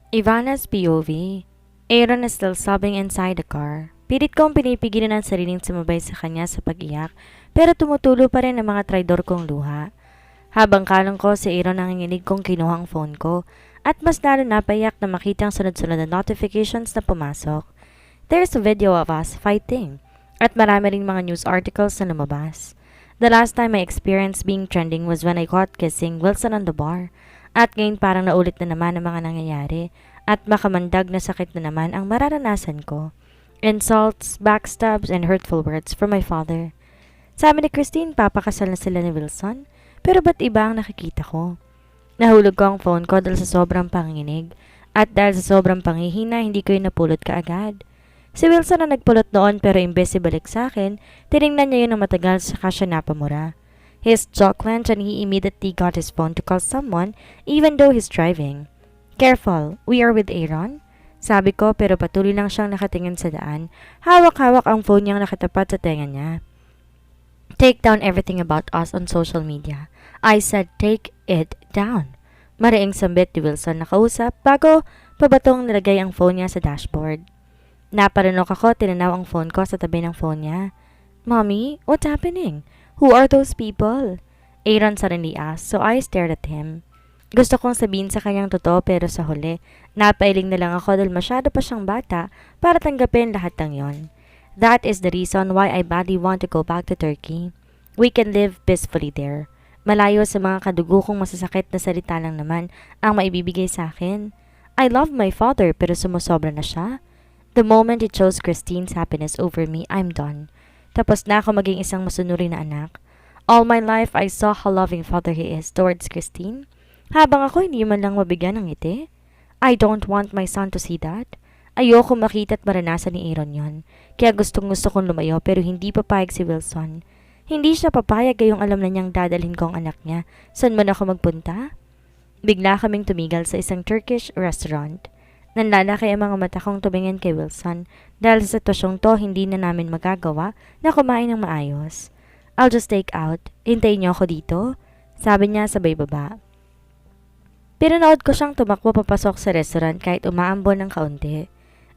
Ivana's POV. Aaron is still sobbing inside the car. Pilit kong pinipigilan ang sariling sumabay sa kanya sa pag-iyak, pero tumutulo pa rin ang mga traidor kong luha. Habang kalong ko, si Aaron nanginginig kong kinuha ang phone ko, at mas lalo napayak na makita ang sunod-sunod na notifications na pumasok. There's a video of us fighting, at marami ring mga news articles na lumabas. The last time I experienced being trending was when I caught kissing Wilson on the bar. At ngayon parang naulit na naman ang mga nangyayari at makamandag na sakit na naman ang mararanasan ko. Insults, backstabs, and hurtful words from my father. Sabi ni Christine, papakasal na sila ni Wilson, pero ba't iba ang nakikita ko? Nahulog ko ang phone ko dahil sa sobrang panginginig at dahil sa sobrang panghihina hindi ko yun napulot kaagad. Si Wilson ang nagpulot noon pero imbes ibalik sa akin, tiningnan niya yun ng matagal saka siya napamura. His jaw clenched and he immediately got his phone to call someone even though he's driving. Careful, we are with Aaron. Sabi ko pero patuloy lang siyang nakatingin sa daan. Hawak-hawak ang phone niyang nakatapat sa tenga niya. Take down everything about us on social media. I said take it down. Mariing sambit ni Wilson na kausap bago pabatong nilagay ang phone niya sa dashboard. Naparanok ako, tinanaw ang phone ko sa tabi ng phone niya. Mommy, what's happening? Who are those people? Aaron suddenly asked, so I stared at him. Gusto kong sabihin sa kanyang totoo pero sa huli, napailing na lang ako dahil masyado pa siyang bata para tanggapin lahat ng yon. That is the reason why I badly want to go back to Turkey. We can live peacefully there. Malayo sa mga kadugo kong masasakit na salita lang naman ang maibibigay sa akin. I love my father pero sumusobra na siya. The moment he chose Christine's happiness over me, I'm done. Tapos na ako maging isang masunuri na anak. All my life, I saw how loving father he is towards Christine. Habang ako hindi man lang mabigyan ng ngiti. I don't want my son to see that. Ayoko makita at maranasan ni Aaron yon. Kaya gustong gusto kong lumayo pero hindi papayag si Wilson. Hindi siya papayag gayong alam na niyang dadalhin ko ang anak niya. Saan man ako magpunta? Bigla kaming tumigal sa isang Turkish restaurant. Nanlalaki ang mga mata kong tumingin kay Wilson dahil sa sitwasyong to hindi na namin magagawa na kumain ng maayos. I'll just take out. Hintayin niyo ako dito? Sabi niya sabay baba. Pinanood ko siyang tumakbo papasok sa restaurant kahit umaambon ng kaunti.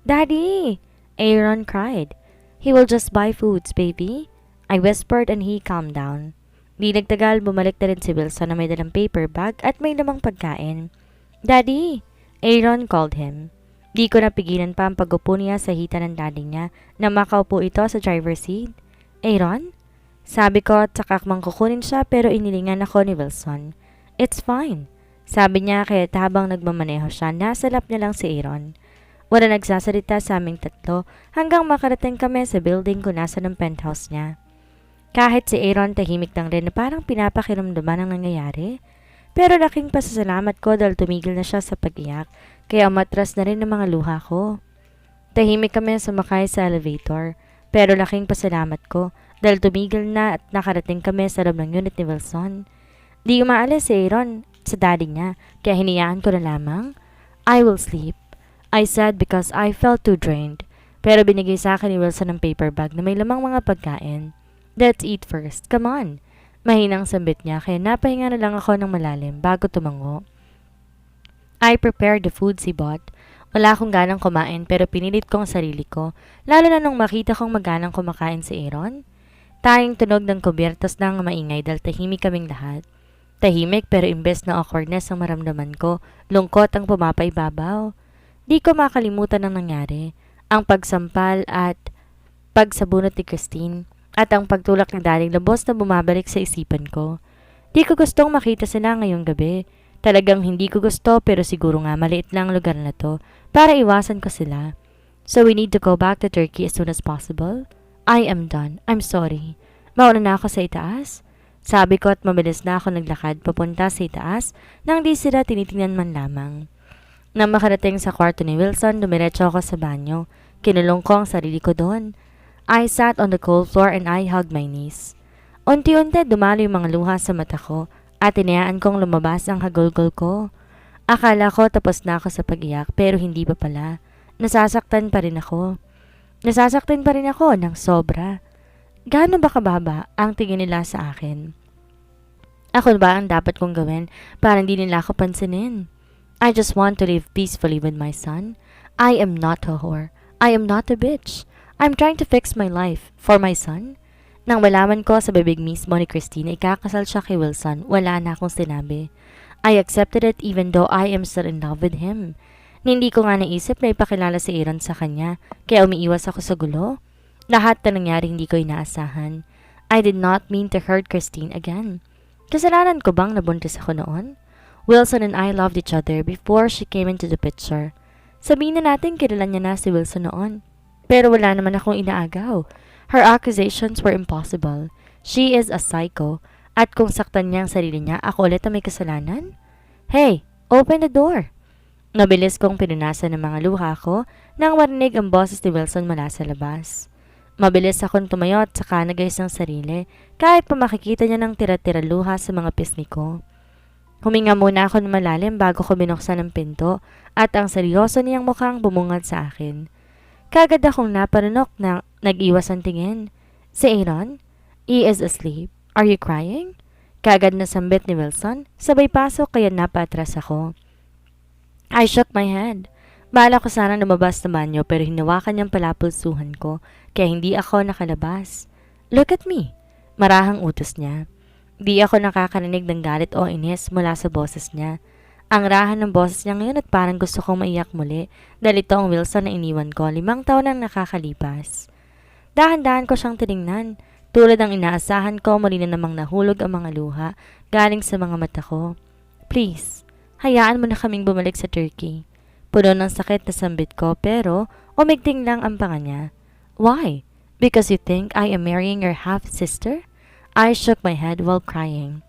Daddy! Aaron cried. He will just buy foods, baby. I whispered and he calmed down. Di nagtagal, bumalik na rin si Wilson na may dalang paper bag at may lamang pagkain. Daddy! Aaron called him. Di ko napigilan pa ang pag-upo niya sa hita ng daddy niya na makaupo ito sa driver's seat. Aaron? Sabi ko at sakakmang kukunin siya pero inilingan ako ni Wilson. It's fine. Sabi niya kaya habang nagmamaneho siya, nasa lap niya lang si Aaron. Wala nagsasalita sa aming tatlo hanggang makarating kami sa building kung nasa ng penthouse niya. Kahit si Aaron tahimik lang rin na parang pinapakiramdaman ang nangyayari. Pero laking pasasalamat ko dahil tumigil na siya sa pag-iyak, kaya umatras na rin ang mga luha ko. Tahimik kami sumakay sa elevator, pero laking pasalamat ko dahil tumigil na at nakarating kami sa loob ng unit ni Wilson. Di umaalis si Aaron sa daddy niya, kaya hinayaan ko na lamang. I will sleep, I said because I felt too drained. Pero binigay sa akin ni Wilson ng paper bag na may lamang mga pagkain. Let's eat first, come on. Mahinang sambit niya kaya napahinga na lang ako ng malalim bago tumango. I prepared the foods he bought. Wala akong ganang kumain pero pinilit ko ang sarili ko, lalo na nung makita kong maganang kumakain si Aaron. Tayong tunog ng kubyertos ng maingay dahil tahimik kaming lahat. Tahimik pero imbes na awkwardness ang maramdaman ko, lungkot ang pumapaibabaw. Di ko makalimutan ang nangyari, ang pagsampal at pagsabunot ni Christine. At ang pagtulak ng daling labos na bumabalik sa isipan ko. Di ko gustong makita sila ngayong gabi. Talagang hindi ko gusto pero siguro nga maliit lang lugar na to para iwasan ko sila. So we need to go back to Turkey as soon as possible. I am done. I'm sorry. Mauna na ako sa itaas. Sabi ko at mabilis na ako naglakad papunta sa itaas nang di sila tinitingnan man lamang. Nang makarating sa kwarto ni Wilson, dumiretso ako sa banyo. Kinulong ko ang sarili ko doon. I sat on the cold floor and I hugged my knees. Unti-unti dumalo yung mga luha sa mata ko at inayaan kong lumabas ang hagulgol ko. Akala ko tapos na ako sa pag-iyak pero hindi pa pala. Nasasaktan pa rin ako. Nasasaktan pa rin ako ng sobra. Gaano ba kababa ang tingin nila sa akin? Ako ba ang dapat kong gawin para hindi nila ako pansinin? I just want to live peacefully with my son. I am not a whore. I am not a bitch. I'm trying to fix my life for my son. Nang malaman ko sa bibig mismo ni Christine ikakasal siya kay Wilson, wala na akong sinabi. I accepted it even though I am still in love with him. Hindi ko nga naisip na ipakilala si Aaron sa kanya, kaya umiiwas ako sa gulo. Lahat na nangyari hindi ko inaasahan. I did not mean to hurt Christine again. Kasalanan ko bang nabuntis ako noon? Wilson and I loved each other before she came into the picture. Sabihin na natin kilala niya na si Wilson noon. Pero wala naman akong inaagaw. Her accusations were impossible. She is a psycho. At kung saktan niya ang sarili niya, ako ulit ang may kasalanan? Hey, open the door! Nabilis kong pinunasan ng mga luha ko nang marinig ang boses ni Wilson mula sa labas. Mabilis akong tumayo at saka nagayos ng sarili kahit pa makikita niya ng tira-tira luha sa mga pisngi ko. Huminga muna ako ng malalim bago ko binuksan ang pinto at ang seryoso niyang mukhang bumungad sa akin. Kagad akong naparunok na nag-iwas ang tingin. Si Aaron? He is asleep. Are you crying? Kagad na sambit ni Wilson, sabay pasok kaya napatras ako. I shook my head. Bala ko sana lumabas na banyo pero hinawakan niyang palapulsuhan ko kaya hindi ako nakalabas. Look at me. Marahang utos niya. Di ako nakakarinig ng galit o inis mula sa boses niya. Ang rahan ng boses niya ngayon at parang gusto kong maiyak muli dahil ito ang Wilson na iniwan ko 5 taon nang nakakalipas. Dahan-dahan ko siyang tiningnan. Tulad ng inaasahan ko, muli na namang nahulog ang mga luha galing sa mga mata ko. Please, hayaan mo na kaming bumalik sa Turkey. Puno ng sakit na sambit ko pero umigting lang ang panga niya. Why? Because you think I am marrying your half-sister? I shook my head while crying.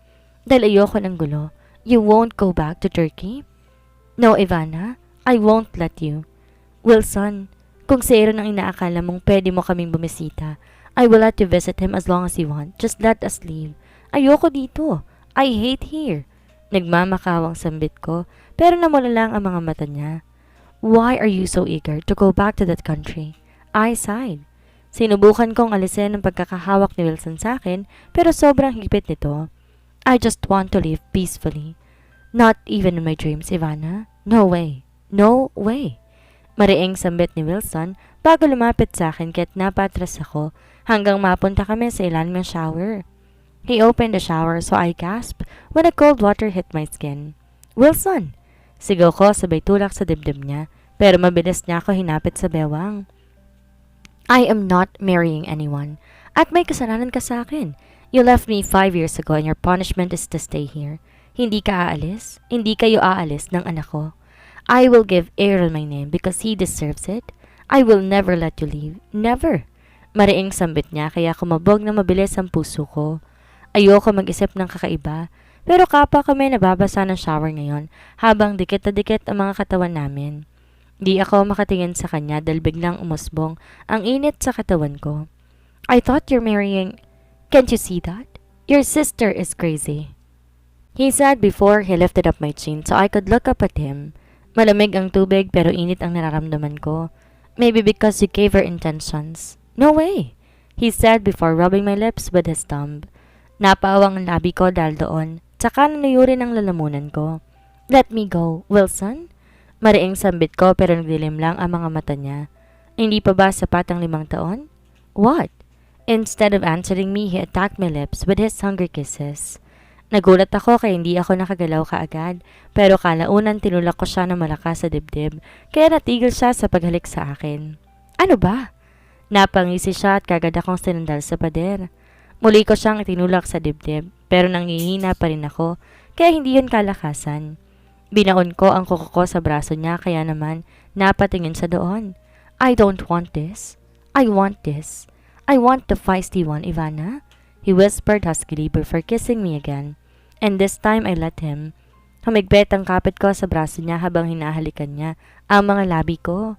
Dahil ayoko ng gulo. You won't go back to Turkey? No, Ivana. I won't let you. Wilson, kung si Aaron ang inaakala mong pwede mo kaming bumisita, I will let you visit him as long as you want. Just let us leave. Ayoko dito. I hate here. Nagmamakawang sambit ko, pero namula lang ang mga mata niya. Why are you so eager to go back to that country? I sighed. Sinubukan kong alisin ang pagkakahawak ni Wilson sa akin, pero sobrang higpit nito. I just want to live peacefully. Not even in my dreams, Ivana. No way. No way. Mariing sambit ni Wilson bago lumapit sa akin kaya't napatras ako hanggang mapunta kami sa ilalim ng shower. He opened the shower so I gasped when the cold water hit my skin. Wilson! Sigaw ko sabay tulak sa dibdib niya pero mabilis niya ako hinapit sa bewang. I am not marrying anyone. At may kasalanan ka sa akin. You left me 5 years ago and your punishment is to stay here. Hindi ka aalis. Hindi kayo aalis ng anak ko. I will give Aaron my name because he deserves it. I will never let you leave. Never. Mariing sambit niya kaya kumabog na mabilis ang puso ko. Ayoko mag-isip ng kakaiba. Pero kapwa kami nababasa ng shower ngayon habang dikit na dikit ang mga katawan namin. Di ako makatingin sa kanya dahil biglang umusbong ang init sa katawan ko. I thought you're marrying... Can't you see that? Your sister is crazy. He said before he lifted up my chin so I could look up at him. Malamig ang tubig pero init ang nararamdaman ko. Maybe because you gave her intentions. No way! He said before rubbing my lips with his thumb. Napaawang ang labi ko dahil doon. Tsaka nanayurin ang lalamunan ko. Let me go, Wilson? Mariing sambit ko pero nagdilim lang ang mga mata niya. Hindi pa ba sapat ang 5 taon? What? Instead of answering me, he attacked my lips with his hungry kisses. Nagulat ako kaya hindi ako nakagalaw kaagad, pero kalaunan tinulak ko siya ng malakas sa dibdib, kaya natigil siya sa paghalik sa akin. Ano ba? Napangisi siya at kagad akong sinandal sa pader. Muli ko siyang tinulak sa dibdib, pero nangihina pa rin ako, kaya hindi yun kalakasan. Binaon ko ang kuko ko sa braso niya kaya naman napatingin sa doon. I don't want this. I want this. I want the feisty one, Ivana. He whispered huskily before kissing me again. And this time I let him. Humigpit ang kapit ko sa braso niya habang hinahalikan niya ang mga labi ko.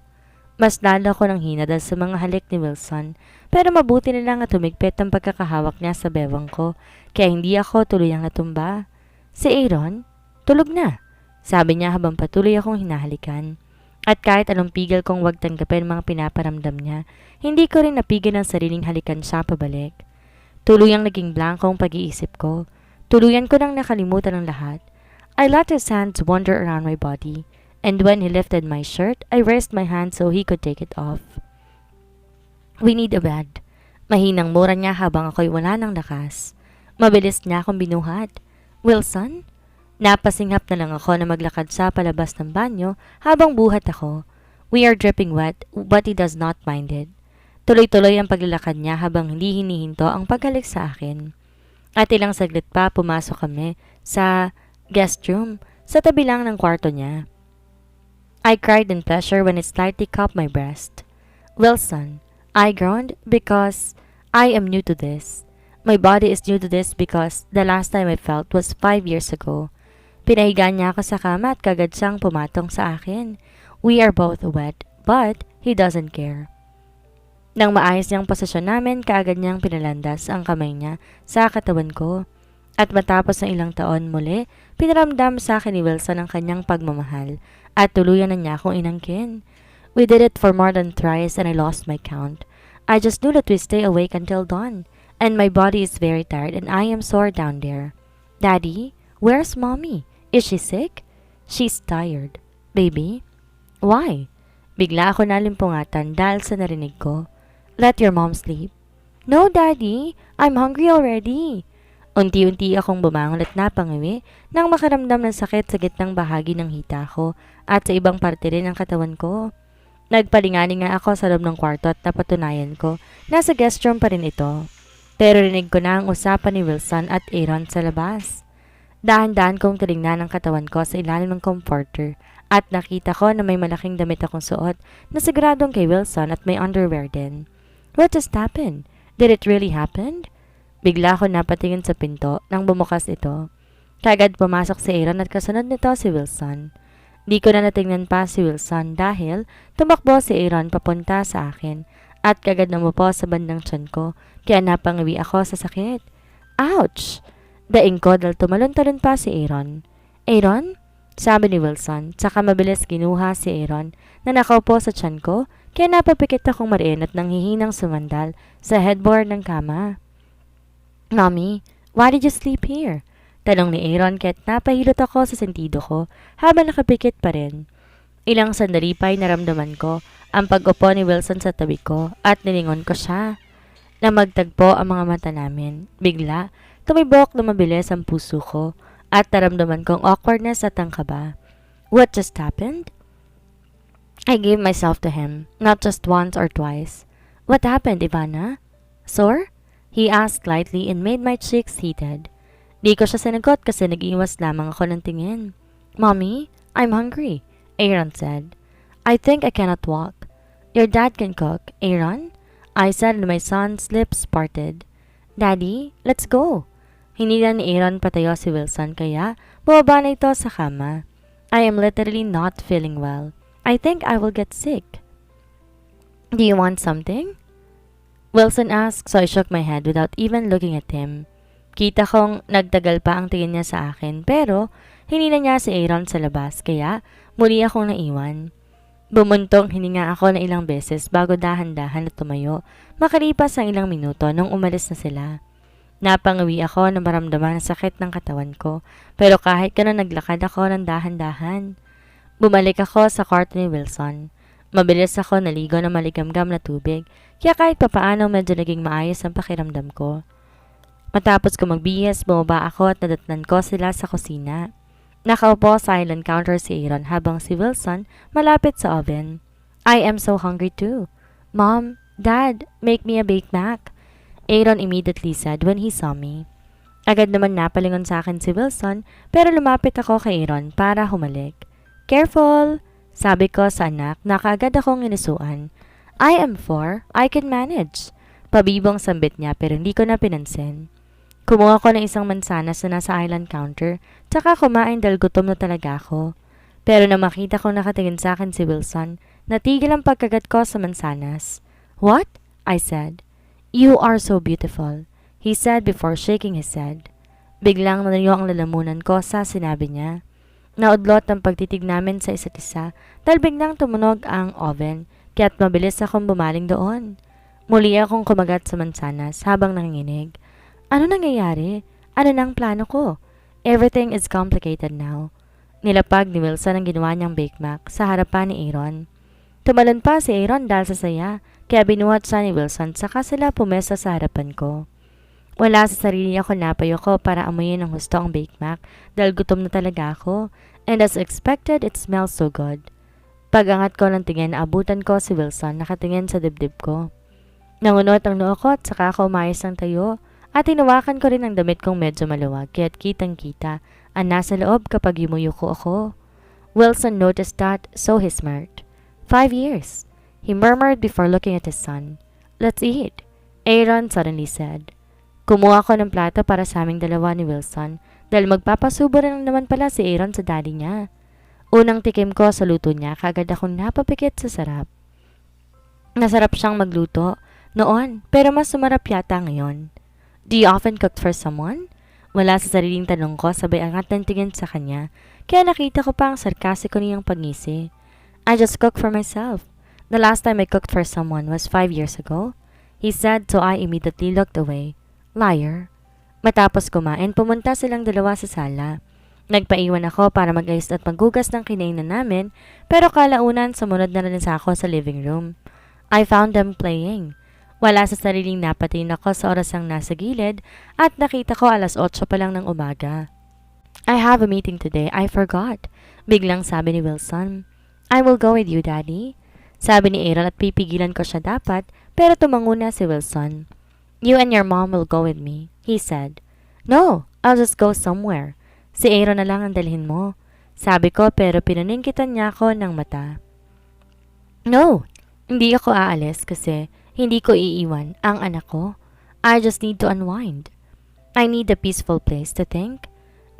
Mas lalo ko ng hina dahil sa mga halik ni Wilson, pero mabuti na lang at humigpit ang pagkakahawak niya sa bewang ko, kaya hindi ako tuluyang natumba. Si Aaron, tulog na. Sabi niya habang patuloy akong hinahalikan. At kahit anong pigil kong wag tanggapin mga pinaparamdam niya, hindi ko rin napigil ang sariling halikan siya pabalik. Tuluyang naging blankong pag-iisip ko. Tuluyan ko nang nakalimutan ang lahat. I let his hands wander around my body. and when he lifted my shirt, I raised my hand so he could take it off. We need a bed. Mahinang mura niya habang ako'y wala ng lakas. Mabilis niya akong binuhat. Wilson? Napasinghap na lang ako na maglakad sa palabas ng banyo habang buhat ako. We are dripping wet, but he does not mind it. Tuloy-tuloy ang paglalakad niya habang hindi hinihinto ang paghalik sa akin. At ilang saglit pa pumasok kami sa guest room sa tabi lang ng kwarto niya. I cried in pleasure when it slightly cupped my breast. Wilson, I groaned because I am new to this. My body is new to this because the last time I felt was 5 years ago. Pinahiga niya ako sa kama at kagad siyang pumatong sa akin. We are both wet, but he doesn't care. Nang maayos niyang posisyon namin, kaagad niyang pinalandas ang kamay niya sa katawan ko. At matapos ng ilang taon muli, pinaramdam sa akin ni Wilson ang kanyang pagmamahal at tuluyan na niya akong inangkin. We did it for more than thrice and I lost my count. I just knew that we stay awake until dawn, and my body is very tired and I am sore down there. Daddy, where's Mommy? Is she sick? She's tired. Baby? Why? Bigla ako nalimpungatan dahil sa narinig ko. Let your mom sleep. No, Daddy. I'm hungry already. Unti-unti akong bumangon at napangiwi nang makaramdam ng sakit sa gitnang bahagi ng hita ko at sa ibang parte rin ng katawan ko. Nagpalingani nga ako sa loob ng kwarto at napatunayan ko na sa guest room pa rin ito. Pero rinig ko na ang usapan ni Wilson at Aaron sa labas. Dahan-dahan kong tinignan ang katawan ko sa ilalim ng comforter at nakita ko na may malaking damit akong suot na siguradong kay Wilson at may underwear din. What just happened? Did it really happen? Bigla ako napatingin sa pinto nang bumukas ito. Kagad pumasok si Aaron at kasunod nito si Wilson. Di ko na natingnan pa si Wilson dahil tumakbo si Aaron papunta sa akin at kagad namupo sa bandang tiyan ko kaya napangiwi ako sa sakit. Ouch! Daing ko dahil tumalon-talon pa si Aaron. Aaron? Sabi ni Wilson, saka mabilis ginuha si Aaron na nakaupo sa tiyan ko kaya napapikit akong mariin at nanghihinang sumandal sa headboard ng kama. Mommy, why did you sleep here? Tanong ni Aaron kaya't napahilot ako sa sentido ko habang nakapikit pa rin. Ilang sandali pa'y naramdaman ko ang pag-upo ni Wilson sa tabi ko at nilingon ko siya. Na magtagpo ang mga mata namin. Bigla, tumibok na mabilis ang puso ko at naramdaman kong awkwardness at ang kaba. What just happened? I gave myself to him, not just once or twice. What happened, Ivana? Sore? He asked lightly and made my cheeks heated. Di ko siya sinagot kasi nag-iwas lamang ako ng tingin. Mommy, I'm hungry, Aaron said. I think I cannot walk. Your dad can cook, Aaron? I said and my son's lips parted. Daddy, let's go. Hinila ni Aaron patayo si Wilson kaya bumaba na ito sa kama. I am literally not feeling well. I think I will get sick. Do you want something? Wilson asked so I shook my head without even looking at him. Kita kong nagtagal pa ang tingin niya sa akin pero hinila niya si Aaron sa labas kaya muli akong naiwan. Bumuntong hininga ako na ilang beses bago dahan-dahan na tumayo makalipas ang ilang minuto nung umalis na sila. Napangawi ako na maramdaman ang sakit ng katawan ko pero kahit gano'n naglakad ako ng dahan-dahan. Bumalik ako sa kwarto ni Wilson. Mabilis ako naligo ng maligamgam na tubig kaya kahit papaano medyo naging maayos ang pakiramdam ko. Matapos ko magbihis, bumaba ako at nadatnan ko sila sa kusina. Nakaupo sa island counter si Aaron habang si Wilson malapit sa oven. I am so hungry too. Mom, Dad, make me a baked mac. Aaron immediately said when he saw me. Agad naman napalingon sa akin si Wilson pero lumapit ako kay Aaron para humalik. Careful! Sabi ko sa anak na kaagad akong inisuan. I am 4. I can manage. Pabibong sambit niya pero hindi ko na pinansin. Kumuha ko ng isang mansanas na nasa island counter tsaka kumain dahil gutom na talaga ako. Pero nang makita kong nakatingin sa akin si Wilson, natigil ang pagkagat ko sa mansanas. What? I said. You are so beautiful, he said before shaking his head. Biglang nanayo ang lalamunan ko sa sinabi niya. Naudlot ang pagtitig namin sa isa't isa dahil biglang tumunog ang oven kaya't mabilis akong bumaling doon. Muli akong kumagat sa mansanas habang nanginginig. Ano nangyayari? Ano nang plano ko? Everything is complicated now. Nilapag ni Wilson ang ginawa niyang Big Mac sa harapan ni Aaron. Tumalon pa si Aaron dahil sa saya, kaya binuhat siya ni Wilson saka sila pumesa sa harapan ko. Wala sa sarili ako napayo ko para amuyin ng husto ang Big Mac dahil gutom na talaga ako, and as expected, it smells so good. Pag-angat ko ng tingin, naabutan ko si Wilson nakatingin sa dibdib ko. Nangunot ang noo ko at saka ako umayos ng tayo at hinawakan ko rin ang damit kong medyo maluwag kaya't kitang-kita ang nasa loob kapag yumuyuko ako. Wilson noticed that, so he smirked. 5 years, he murmured before looking at his son. Let's eat, Aaron suddenly said. Kumuha ko ng plato para sa aming dalawa ni Wilson dahil magpapasubo rin naman pala si Aaron sa daddy niya. Unang tikim ko sa luto niya, kagad akong napapikit sa sarap. Nasarap siyang magluto noon, pero mas sumarap yata ngayon. Do you often cook for someone? Wala sa sariling tanong ko, sabay angat ng tingin sa kanya, kaya nakita ko pa ang sarkasiko niyang pagngisi. I just cook for myself. The last time I cooked for someone was 5 years ago, he said, so I immediately looked away. Liar. Matapos kumain, pumunta silang dalawa sa sala. Nagpaiwan ako para mag-ayos at maghugas ng kinainan namin, pero kalaunan sumunod na rin sa ako sa living room. I found them playing. Wala sa sariling napatingin ako sa orasang nasa gilid at nakita ko 8:00 pa lang ng umaga. I have a meeting today, I forgot. Biglang sabi ni Wilson. I will go with you, Daddy. Sabi ni Aaron at pipigilan ko siya dapat, pero tumango na si Wilson. You and your mom will go with me, he said. No, I'll just go somewhere. Si Aaron na lang ang dalhin mo. Sabi ko pero pinaningkitan niya ako ng mata. No, hindi ako aalis kasi hindi ko iiwan ang anak ko. I just need to unwind. I need a peaceful place to think.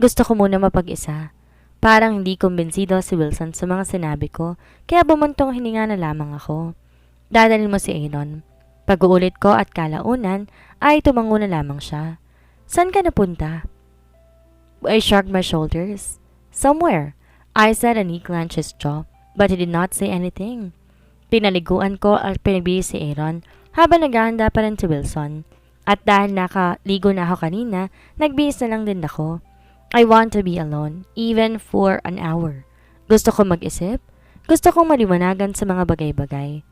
Gusto ko muna mapag-isa. Parang hindi kumbinsido si Wilson sa mga sinabi ko, kaya bumuntong hininga na lamang ako. Dadalhin mo si Aaron. Pag-uulit ko at kalaunan ay tumango na lamang siya. Saan ka napunta? I shrugged my shoulders. Somewhere, I said, and he clenched his jaw, but he did not say anything. Pinaliguan ko at pinagbihis si Aaron habang naghahanda pa rin si Wilson. At dahil nakaligo na ako kanina, nagbihis na lang din ako. I want to be alone, even for an hour. Gusto ko mag-isip. Gusto kong maliwanagan sa mga bagay-bagay.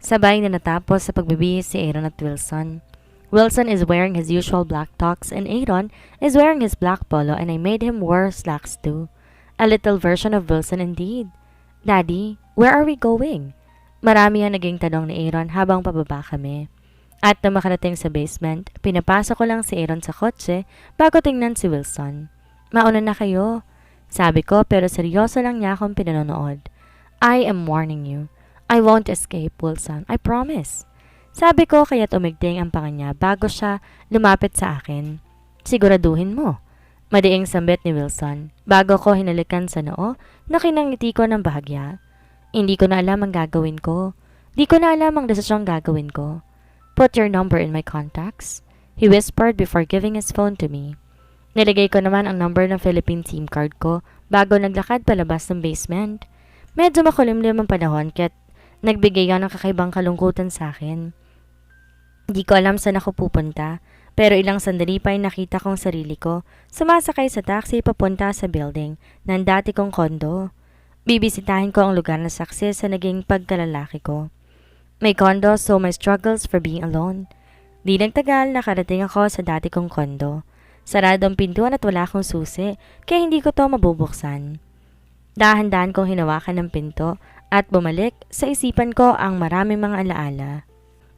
Sabay na natapos sa pagbibihis si Aaron at Wilson. Wilson is wearing his usual black tux and Aaron is wearing his black polo, and I made him wear slacks too. A little version of Wilson indeed. Daddy, where are we going? Marami ang naging tanong ni Aaron habang pababa kami. At nang makarating sa basement, pinapasok ko lang si Aaron sa kotse bago tingnan si Wilson. Mauna na kayo, sabi ko, pero seryoso lang niya akong pinanonood. I am warning you. I won't escape, Wilson. I promise. Sabi ko kaya tumigting ang panga niya bago siya lumapit sa akin. Siguraduhin mo. Madiing sambit ni Wilson. Bago ko hinalikan sa noo, nakinangiti ko ng bahagya. Hindi ko na alam ang gagawin ko. Di ko na alam ang desisyong gagawin ko. Put your number in my contacts, he whispered before giving his phone to me. Nilagay ko naman ang number ng Philippine SIM card ko bago naglakad palabas ng basement. Medyo makulimlim ang panahon kaya't nagbigay yan ng kakaibang kalungkutan sa akin. Di ko alam saan ako pupunta, pero ilang sandali pa ay nakita kong sarili ko sumasakay sa taxi papunta sa building ng dati kong kondo. Bibisitahin ko ang lugar na saksi sa naging pagkalalaki ko. May kondo, so my struggles for being alone. Di nagtagal, nakarating ako sa dati kong kondo. Sarado ang pintuan at wala akong susi, kaya hindi ko to mabubuksan. Dahan-dahan kong hinawakan ng pinto at bumalik sa isipan ko ang maraming mga alaala.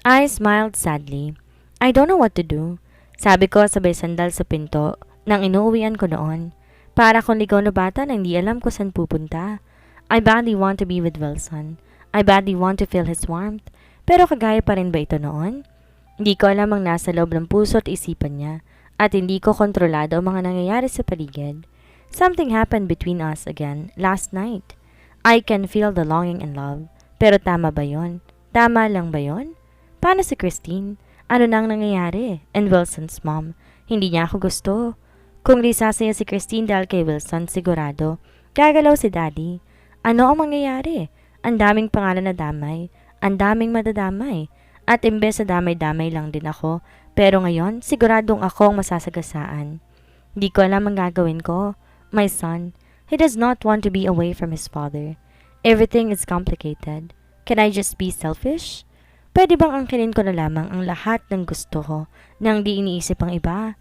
I smiled sadly. I don't know what to do. Sabi ko sabay sandal sa pinto nang inuuwian ko noon. Para akong ligaw na bata na hindi alam ko saan pupunta. I badly want to be with Wilson. I badly want to feel his warmth. Pero kagaya pa rin ba ito noon? Hindi ko alam ang nasa loob ng puso at isipan niya. At hindi ko kontrolado ang mga nangyayari sa paligid. Something happened between us again last night. I can feel the longing and love. Pero tama ba yon? Tama lang ba yon? Paano si Christine? Ano nang nangyayari? And Wilson's mom? Hindi niya ako gusto. Kung di sasaya si Christine dahil kay Wilson, sigurado, gagalaw si Daddy. Ano ang mangyayari? Ang daming pangalan na damay. Ang daming madadamay. At imbes na damay-damay lang din ako, pero ngayon, siguradong ako ang masasagasaan. Di ko alam ang gagawin ko. My son, He does not want to be away from his father. Everything is complicated. Can I just be selfish? Pwede bang angkinin ko na lamang ang lahat ng gusto ko nang di iniisip ang iba?